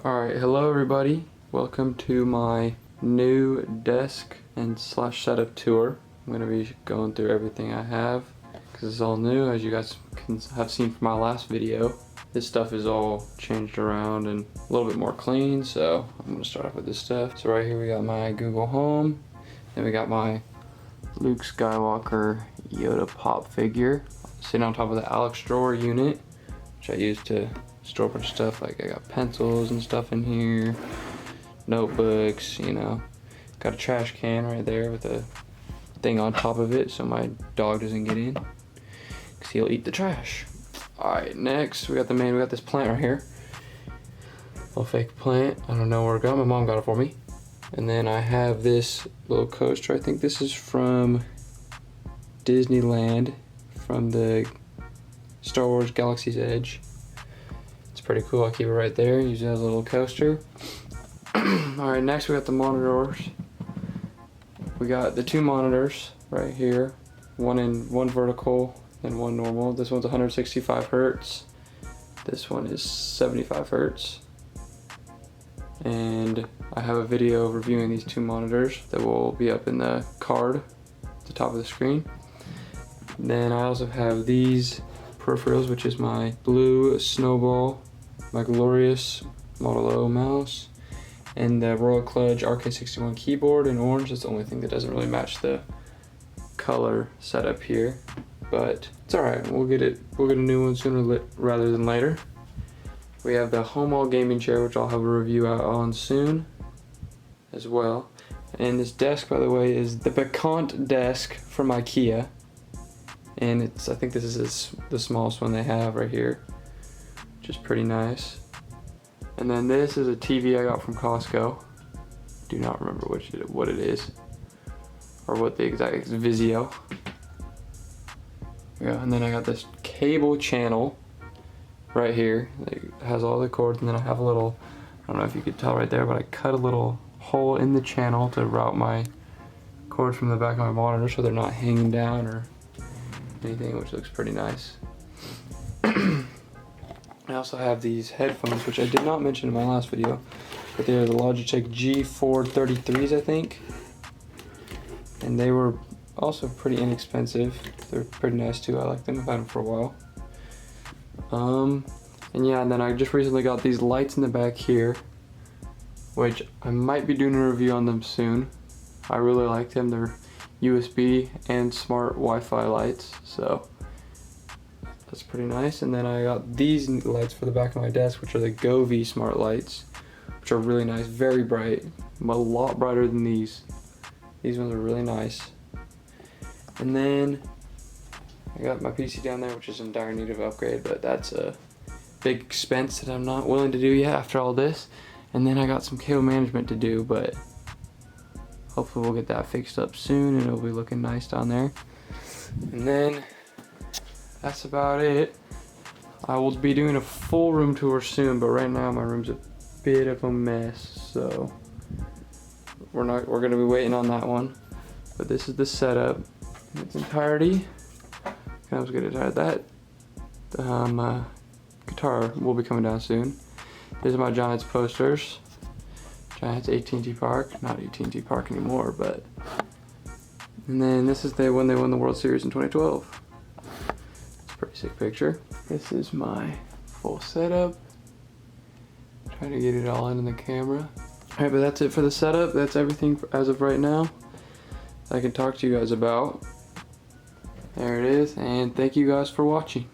Alright, hello everybody. Welcome to my new desk and slash setup tour. I'm going to be going through everything I have because it's all new, as you guys can have seen from my last video. This stuff is all changed around and a little bit more clean, so I'm going to start off with this stuff. So right here we got my Google Home, then we got my Luke Skywalker Yoda pop figure sitting on top of the Alex drawer unit, which I use to store a bunch of stuff. Like I got pencils and stuff in here, notebooks, you know. Got a trash can right there with a thing on top of it so my dog doesn't get in, because he'll eat the trash. Alright, next we got this plant right here. Little fake plant. I don't know where it got. My mom got it for me. And then I have this little coaster. I think this is from Disneyland, from the Star Wars Galaxy's Edge. It's pretty cool. I keep it right there. Use it as a little coaster. Alright, next we got the monitors. We got the two monitors right here. One vertical and one normal. This one's 165 hertz. This one is 75 hertz. And I have a video reviewing these two monitors that will be up in the card at the top of the screen. Then I also have these peripherals, which is my blue Snowball, my glorious Model O mouse, and the Royal Kludge RK61 keyboard in orange. That's the only thing that doesn't really match the color setup here, but it's alright. We'll get a new one sooner rather than later. We have the Homall gaming chair, which I'll have a review out on soon as well. And this desk, by the way, is the Becant desk from IKEA. And I think this is the smallest one they have right here, which is pretty nice. And then this is a TV I got from Costco. Do not remember what it is, or what the exact, it's Vizio. Yeah, and then I got this cable channel right here. It has all the cords, and then I have a little, I don't know if you could tell right there, but I cut a little hole in the channel to route my cords from the back of my monitor so they're not hanging down or anything, which looks pretty nice. I also have these headphones, which I did not mention in my last video, but they are the Logitech G433s, I think. And they were also pretty inexpensive. They're pretty nice too. I like them. I've had them for a while. And yeah, and then I just recently got these lights in the back here, which I might be doing a review on them soon. I really like them. They're USB and smart Wi-Fi lights, so that's pretty nice. And then I got these lights for the back of my desk, which are the Govee smart lights, which are really nice, very bright, a lot brighter than these. These ones are really nice. And then I got my PC down there, which is in dire need of upgrade, but that's a big expense that I'm not willing to do yet after all this. And then I got some cable management to do, but hopefully we'll get that fixed up soon and it'll be looking nice down there. And then that's about it. I will be doing a full room tour soon, but right now my room's a bit of a mess, so we're gonna be waiting on that one. But this is the setup in its entirety. I was gonna try that. Guitar will be coming down soon. These are my Giants posters. Giants AT&T Park, not AT&T Park anymore, but. And then this is when they won the World Series in 2012. It's a pretty sick picture. This is my full setup. Trying to get it all in the camera. Alright, but that's it for the setup. That's everything as of right now I can talk to you guys about. There it is, and thank you guys for watching.